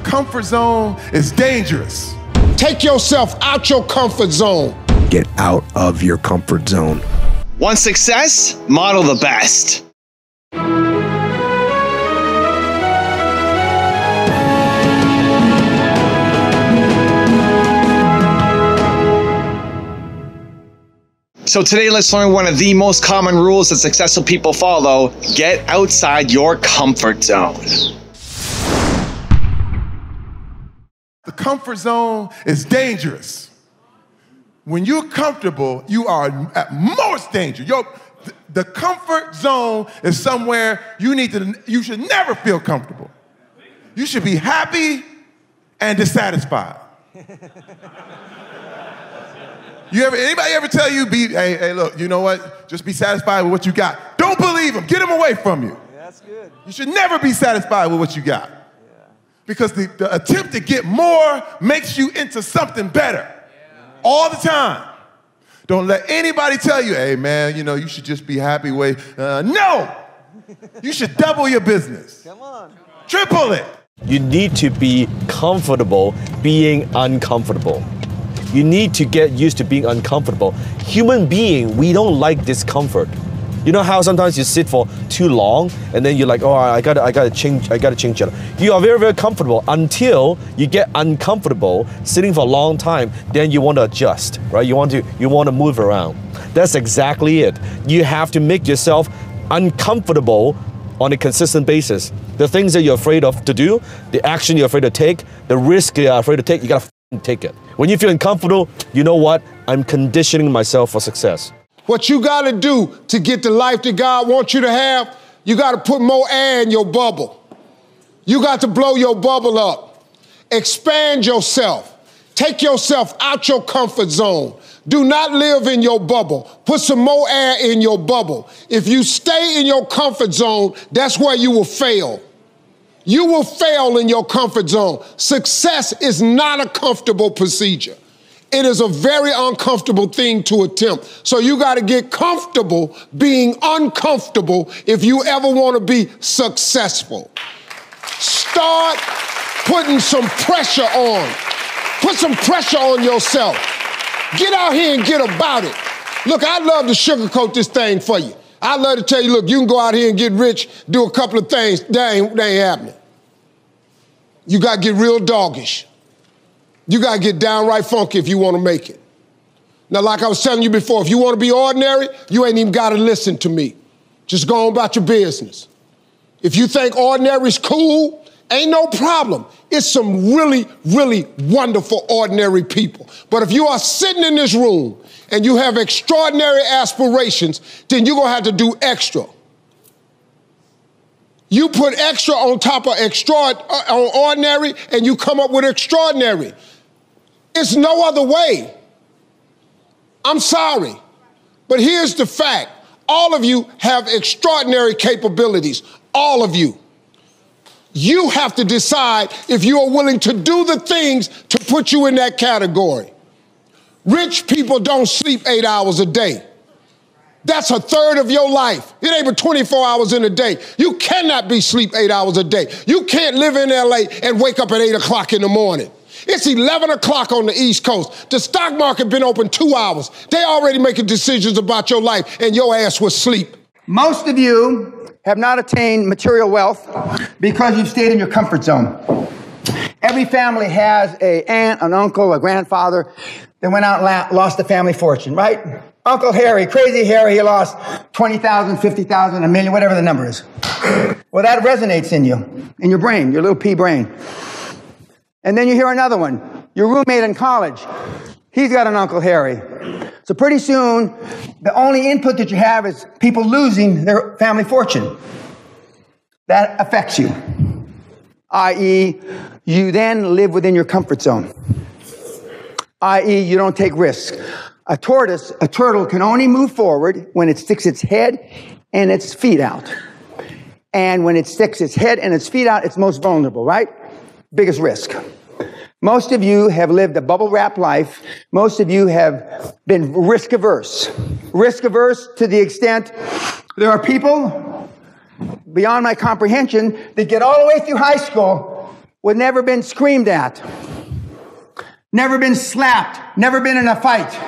comfort zone is dangerous. Take yourself out your comfort zone. Get out of your comfort zone. Want success? Model the best. So today, let's learn one of the most common rules that successful people follow. Get outside your comfort zone. The comfort zone is dangerous. When you're comfortable, you are at most danger. The comfort zone is somewhere you should never feel comfortable. You should be happy and dissatisfied. Anybody ever tell you, hey, look, you know what? Just be satisfied with what you got. Don't believe them. Get them away from you. Yeah, that's good. You should never be satisfied with what you got. Yeah. Because the attempt to get more makes you into something better all the time. Don't let anybody tell you, hey, man, you should just be happy with. No! You should double your business. Come on. Triple it. You need to be comfortable being uncomfortable. You need to get used to being uncomfortable. Human being, we don't like discomfort. You know how sometimes you sit for too long and then you're like, oh, I gotta change it. You are very, very comfortable until you get uncomfortable sitting for a long time, then you want to adjust, right? You want to move around. That's exactly it. You have to make yourself uncomfortable on a consistent basis. The things that you're afraid of to do, the action you're afraid to take, the risk you're afraid to take, you gotta take it. When you feel uncomfortable, you know what? I'm conditioning myself for success. What you got to do to get the life that God wants you to have, you got to put more air in your bubble. You got to blow your bubble up. Expand yourself. Take yourself out your comfort zone. Do not live in your bubble. Put some more air in your bubble. If you stay in your comfort zone, that's where you will fail. You will fail in your comfort zone. Success is not a comfortable procedure. It is a very uncomfortable thing to attempt. So you got to get comfortable being uncomfortable if you ever want to be successful. Start putting some pressure on. Put some pressure on yourself. Get out here and get about it. Look, I'd love to sugarcoat this thing for you. I'd love to tell you, look, you can go out here and get rich, do a couple of things. That ain't happening. You got to get real doggish. You got to get downright funky if you want to make it. Now, like I was telling you before, if you want to be ordinary, you ain't even got to listen to me. Just go on about your business. If you think ordinary is cool, ain't no problem. It's some really, really wonderful ordinary people. But if you are sitting in this room and you have extraordinary aspirations, then you're going to have to do extra. You put extra on top of ordinary and you come up with extraordinary. It's no other way. I'm sorry, but here's the fact. All of you have extraordinary capabilities, all of you. You have to decide if you are willing to do the things to put you in that category. Rich people don't sleep 8 hours a day. That's a third of your life. It ain't but 24 hours in a day. You cannot be sleep 8 hours a day. You can't live in LA and wake up at 8 o'clock in the morning. It's 11 o'clock on the East Coast. The stock market been open 2 hours. They already making decisions about your life and your ass was asleep. Most of you have not attained material wealth because you've stayed in your comfort zone. Every family has an aunt, an uncle, a grandfather that went out and lost a family fortune, right? Uncle Harry, crazy Harry, he lost 20,000, 50,000, a million, whatever the number is. Well, that resonates in you, in your brain, your little pea brain. And then you hear another one. Your roommate in college, he's got an Uncle Harry. So pretty soon, the only input that you have is people losing their family fortune. That affects you, i.e., you then live within your comfort zone, i.e., you don't take risks. A turtle can only move forward when it sticks its head and its feet out. And when it sticks its head and its feet out, it's most vulnerable, right? Biggest risk. Most of you have lived a bubble-wrap life. Most of you have been risk-averse. Risk-averse to the extent there are people beyond my comprehension that get all the way through high school with never been screamed at, never been slapped, never been in a fight,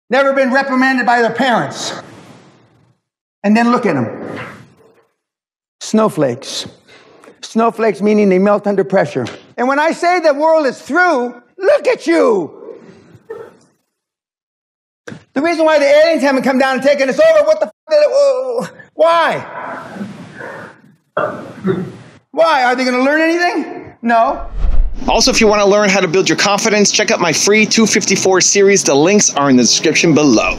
never been reprimanded by their parents. And then look at them. Snowflakes. Snowflakes meaning they melt under pressure. And when I say the world is through, look at you. The reason why the aliens haven't come down and taken us over, what the f***? Why? Why? Are they going to learn anything? No. Also, if you want to learn how to build your confidence, check out my free 254 series. The links are in the description below.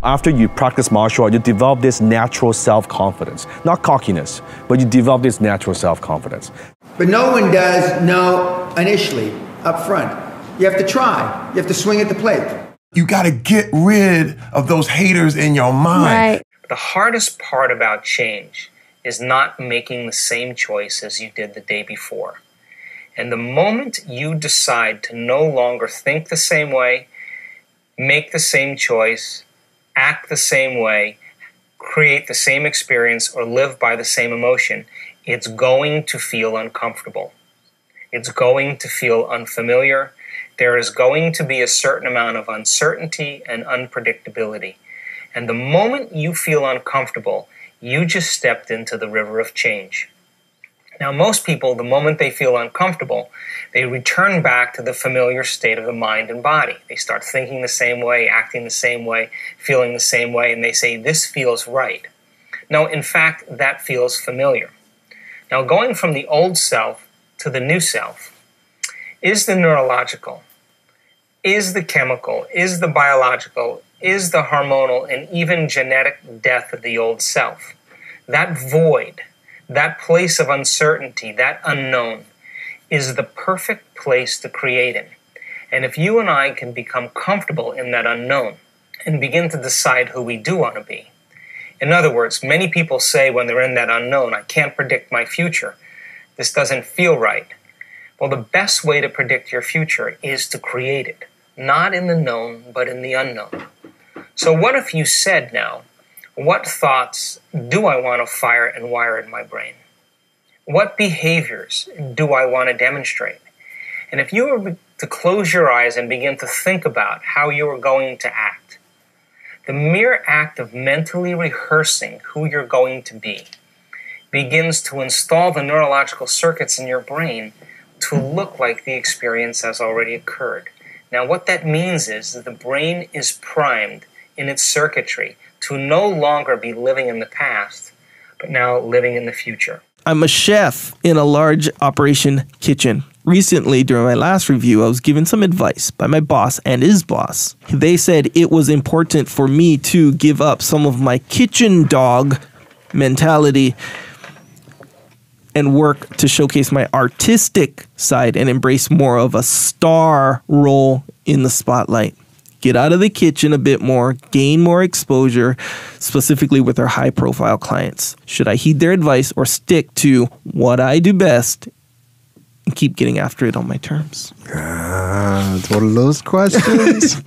After you practice martial art, you develop this natural self-confidence. Not cockiness, but you develop this natural self-confidence. But no one does know initially, up front. You have to try. You have to swing at the plate. You got to get rid of those haters in your mind. Right. The hardest part about change is not making the same choice as you did the day before. And the moment you decide to no longer think the same way, make the same choice, act the same way, create the same experience, or live by the same emotion, it's going to feel uncomfortable. It's going to feel unfamiliar. There is going to be a certain amount of uncertainty and unpredictability. And the moment you feel uncomfortable, you just stepped into the river of change. Now, most people, the moment they feel uncomfortable, they return back to the familiar state of the mind and body. They start thinking the same way, acting the same way, feeling the same way, and they say, this feels right. No, in fact, that feels familiar. Now, going from the old self to the new self is the neurological, is the chemical, is the biological, is the hormonal, and even genetic death of the old self. That void, that place of uncertainty, that unknown, is the perfect place to create in. And if you and I can become comfortable in that unknown and begin to decide who we do want to be. In other words, many people say when they're in that unknown, I can't predict my future. This doesn't feel right. Well, the best way to predict your future is to create it, not in the known, but in the unknown. So what if you said now, what thoughts do I want to fire and wire in my brain? What behaviors do I want to demonstrate? And if you were to close your eyes and begin to think about how you are going to act, the mere act of mentally rehearsing who you're going to be begins to install the neurological circuits in your brain to look like the experience has already occurred. Now, what that means is that the brain is primed in its circuitry to no longer be living in the past, but now living in the future. I'm a chef in a large operation kitchen. Recently, during my last review, I was given some advice by my boss and his boss. They said it was important for me to give up some of my kitchen dog mentality and work to showcase my artistic side and embrace more of a star role in the spotlight. Get out of the kitchen a bit more, gain more exposure, specifically with our high-profile clients. Should I heed their advice or stick to what I do best and keep getting after it on my terms? It's one of those questions.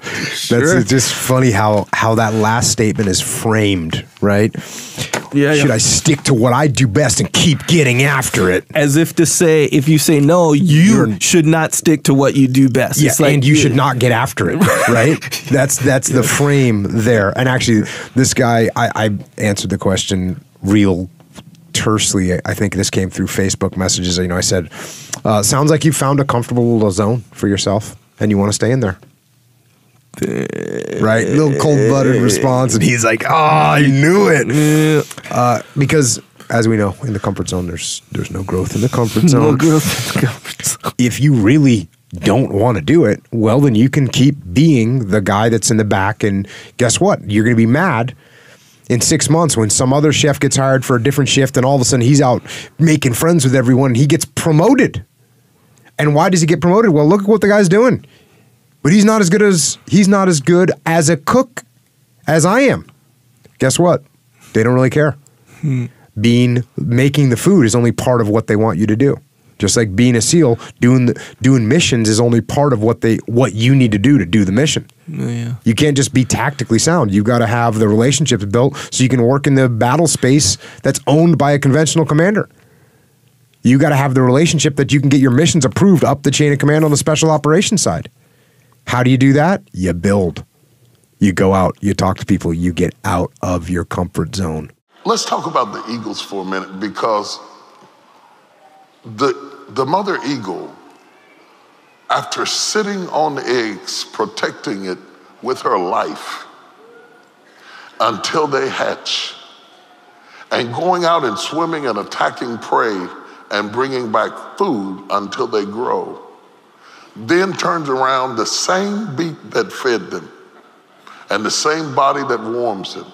That's just funny how that last statement is framed, right? Yeah. Should I stick to what I do best and keep getting after it? As if to say, if you say no, you should not stick to what you do best. Yeah, it's like, and you should not get after it, right? That's the frame there. And actually, this guy, I answered the question real tersely. I think this came through Facebook messages. I said, sounds like you found a comfortable little zone for yourself and you want to stay in there. Right? Little cold-blooded response, and he's like, I knew it. Because, as we know, in the comfort zone, there's no growth in the comfort zone. No growth in the comfort zone. If you really don't want to do it, well, then you can keep being the guy that's in the back, and guess what? You're going to be mad in 6 months when some other chef gets hired for a different shift, and all of a sudden he's out making friends with everyone, and he gets promoted. And why does he get promoted? Well, look at what the guy's doing. But he's not as good as a cook as I am. Guess what? They don't really care. Making the food is only part of what they want you to do. Just like being a SEAL, doing missions is only part of what you need to do the mission. Yeah. You can't just be tactically sound. You've got to have the relationships built so you can work in the battle space that's owned by a conventional commander. You got to have the relationship that you can get your missions approved up the chain of command on the special operations side. How do you do that? You build. You go out, you talk to people, you get out of your comfort zone. Let's talk about the eagles for a minute, because the mother eagle, after sitting on the eggs, protecting it with her life until they hatch, and going out and swimming and attacking prey and bringing back food until they grow, then turns around, the same beak that fed them and the same body that warms them,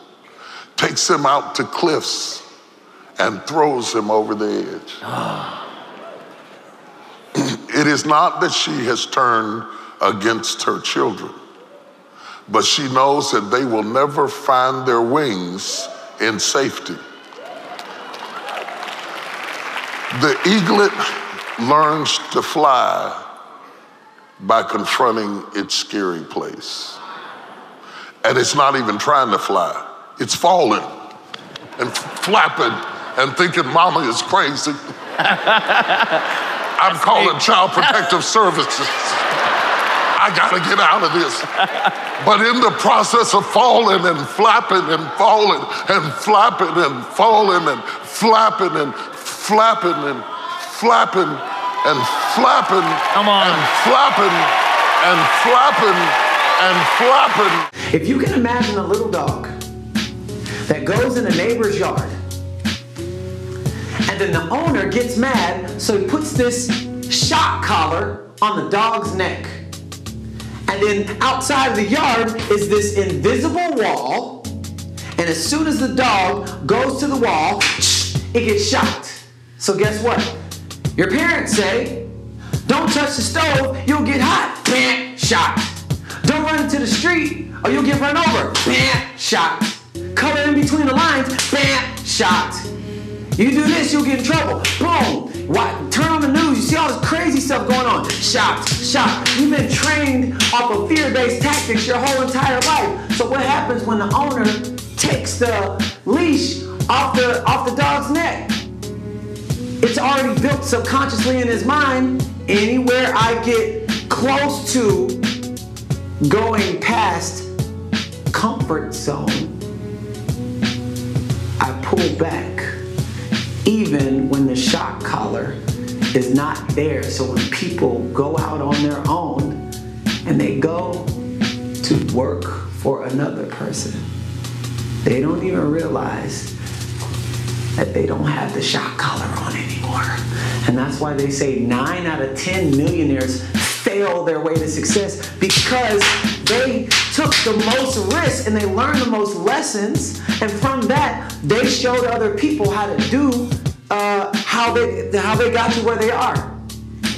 takes them out to cliffs and throws them over the edge. It is not that she has turned against her children, but she knows that they will never find their wings in safety. The eaglet learns to fly by confronting its scary place. And it's not even trying to fly. It's falling and flapping and thinking mama is crazy. I'm calling Child Protective Services. I gotta get out of this. But in the process of falling and flapping and falling and flapping and falling and flapping and flapping and flapping and flapping and flapping and flapping and flapping. If you can imagine a little dog that goes in a neighbor's yard, and then the owner gets mad, so he puts this shock collar on the dog's neck. And then outside of the yard is this invisible wall, and as soon as the dog goes to the wall, it gets shocked. So guess what? Your parents say, don't touch the stove, you'll get hot. Bam, shocked. Don't run into the street or you'll get run over. Bam, shocked. Color in between the lines. Bam, shocked. You do this, you'll get in trouble. Boom. Turn on the news, you see all this crazy stuff going on. Shocked, shocked. You've been trained off of fear-based tactics your whole entire life. So what happens when the owner takes the leash off the dog's neck? It's already built subconsciously in his mind. Anywhere I get close to going past comfort zone, I pull back, even when the shock collar is not there. So when people go out on their own and they go to work for another person, they don't even realize that they don't have the shock collar on anymore. And that's why they say 9 out of 10 millionaires fail their way to success, because they took the most risks and they learned the most lessons, and from that they showed other people how to do how they got to where they are.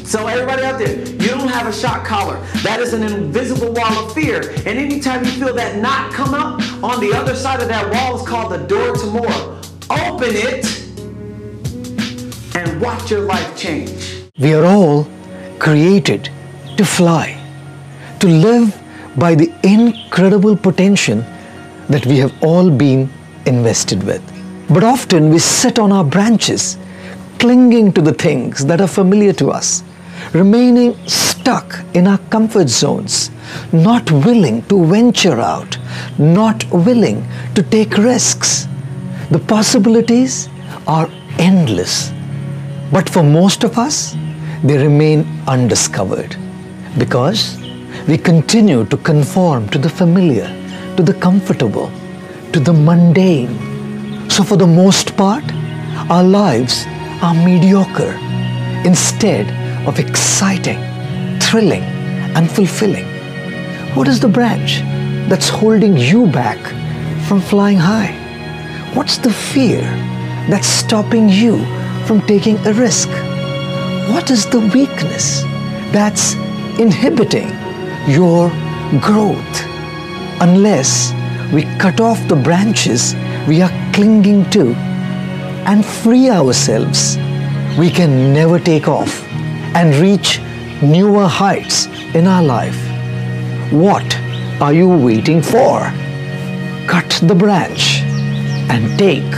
So everybody out there, you don't have a shock collar. That is an invisible wall of fear. And anytime you feel that knot come up, on the other side of that wall is called the door to more. Open it and watch your life change. We are all created to fly, to live by the incredible potential that we have all been invested with. But often we sit on our branches, clinging to the things that are familiar to us, remaining stuck in our comfort zones, not willing to venture out, not willing to take risks. The possibilities are endless, but for most of us, they remain undiscovered because we continue to conform to the familiar, to the comfortable, to the mundane. So for the most part, our lives are mediocre instead of exciting, thrilling, and fulfilling. What is the branch that's holding you back from flying high? What's the fear that's stopping you from taking a risk? What is the weakness that's inhibiting your growth? Unless we cut off the branches we are clinging to and free ourselves, we can never take off and reach newer heights in our life. What are you waiting for? Cut the branch and take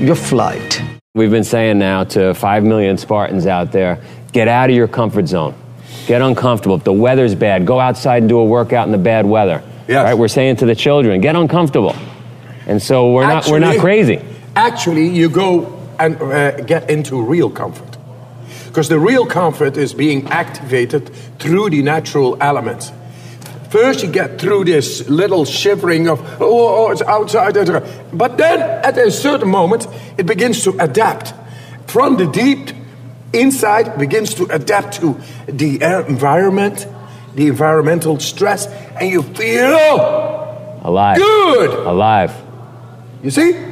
your flight. We've been saying now to 5 million Spartans out there, get out of your comfort zone. Get uncomfortable. If the weather's bad, go outside and do a workout in the bad weather. Yes. Right? We're saying to the children, get uncomfortable. And so we're not crazy. Actually, you go and get into real comfort. Because the real comfort is being activated through the natural elements. First, you get through this little shivering of, oh, it's outside. But then, at a certain moment, it begins to adapt. From the deep inside, begins to adapt to the environment, the environmental stress, and you feel alive. Good. Alive. You see?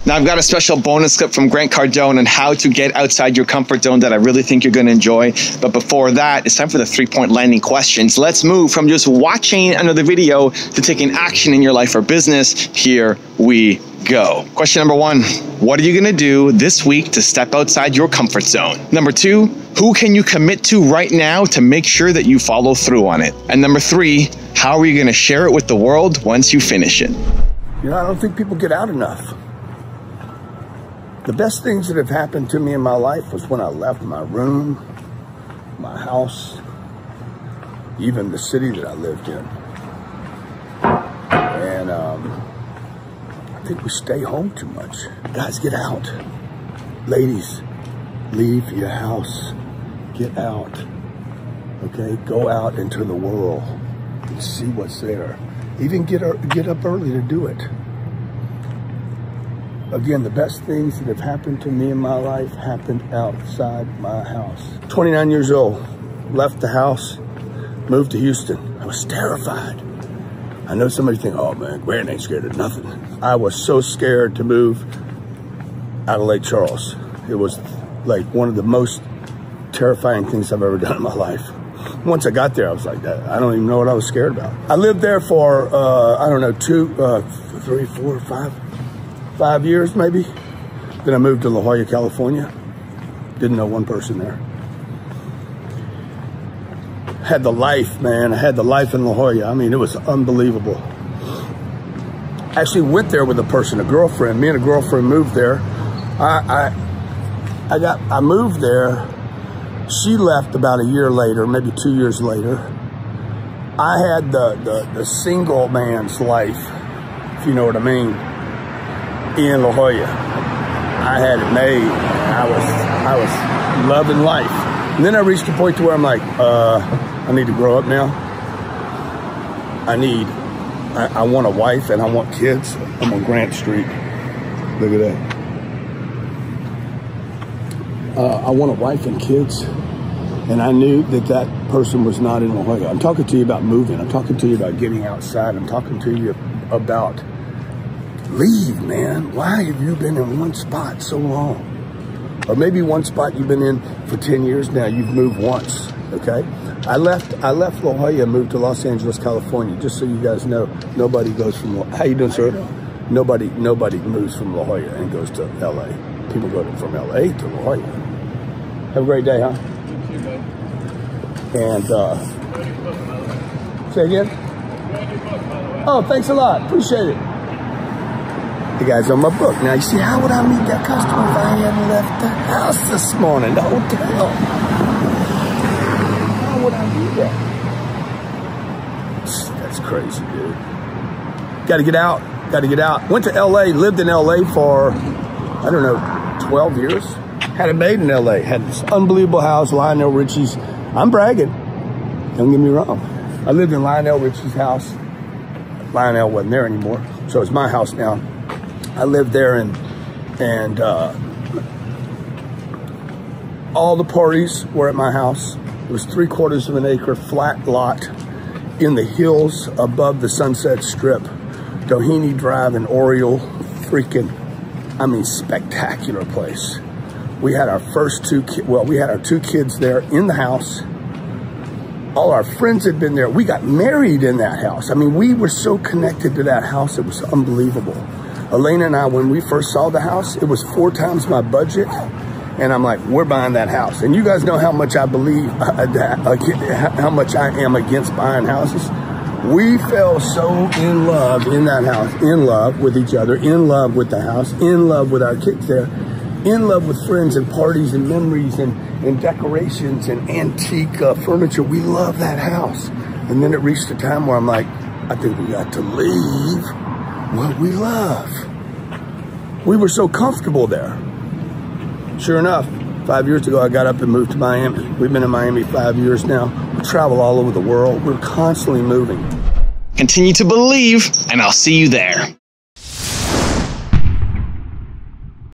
Now, I've got a special bonus clip from Grant Cardone on how to get outside your comfort zone that I really think you're going to enjoy. But before that, it's time for the 3-point landing questions. Let's move from just watching another video to taking action in your life or business. Here we go. Question number 1, what are you going to do this week to step outside your comfort zone? Number 2, who can you commit to right now to make sure that you follow through on it? And number 3, how are you going to share it with the world once you finish it? You know, I don't think people get out enough. The best things that have happened to me in my life was when I left my room, my house, even the city that I lived in. And I think we stay home too much. Guys, get out. Ladies, leave your house. Get out. Okay? Go out into the world and see what's there. Even get up early to do it. Again, the best things that have happened to me in my life happened outside my house. 29 years old, left the house, moved to Houston. I was terrified. I know somebody think, oh man, Grant ain't scared of nothing. I was so scared to move out of Lake Charles. It was like one of the most terrifying things I've ever done in my life. Once I got there, I was like, I don't even know what I was scared about. I lived there for, I don't know, 3, 4, 5 years maybe. Then I moved to La Jolla, California. Didn't know one person there. Had the life, man. I had the life in La Jolla. I mean, it was unbelievable. Actually went there with a person, a girlfriend. Me and a girlfriend moved there. I moved there. She left about a year later, maybe 2 years later. I had the single man's life, if you know what I mean, in La Jolla. I had it made. I was loving life. And then I reached a point to where I'm like, I need to grow up now. I want a wife and I want kids. I'm on Grant Street. Look at that. I want a wife and kids. And I knew that person was not in La Jolla. I'm talking to you about moving. I'm talking to you about getting outside. I'm talking to you about leave, man. Why have you been in one spot so long? Or maybe one spot you've been in for 10 years now. You've moved once, okay? I left La Jolla and moved to Los Angeles, California. Just so you guys know, nobody goes from, how you doing, sir? Nobody moves from La Jolla and goes to LA. People go from LA to La Jolla. Have a great day, huh? And, say again? Oh, thanks a lot. Appreciate it. The guy's on my book. Now, you see, how would I meet that customer if I hadn't left the house this morning, the hotel? How would I do that? That's crazy, dude. Got to get out. Got to get out. Went to LA, lived in LA for, I don't know, 12 years. Had it made in LA. Had this unbelievable house, Lionel Richie's. I'm bragging. Don't get me wrong. I lived in Lionel Richie's house. Lionel wasn't there anymore, so it's my house now. I lived there and all the parties were at my house. It was 3/4 of an acre flat lot in the hills above the Sunset Strip. Doheny Drive in Oriole, freaking, I mean, spectacular place. We had our we had our 2 kids there in the house. All our friends had been there. We got married in that house. I mean, we were so connected to that house. It was unbelievable. Elena and I, when we first saw the house, it was 4 times my budget. And I'm like, we're buying that house. And you guys know how much I believe, how much I am against buying houses. We fell so in love in that house, in love with each other, in love with the house, in love with our kids there. in love with friends and parties and memories and decorations and antique furniture. We love that house. And then it reached a time where I'm like, I think we got to leave what we love. We were so comfortable there. Sure enough, 5 years ago, I got up and moved to Miami. We've been in Miami 5 years now. We travel all over the world. We're constantly moving. Continue to believe, and I'll see you there.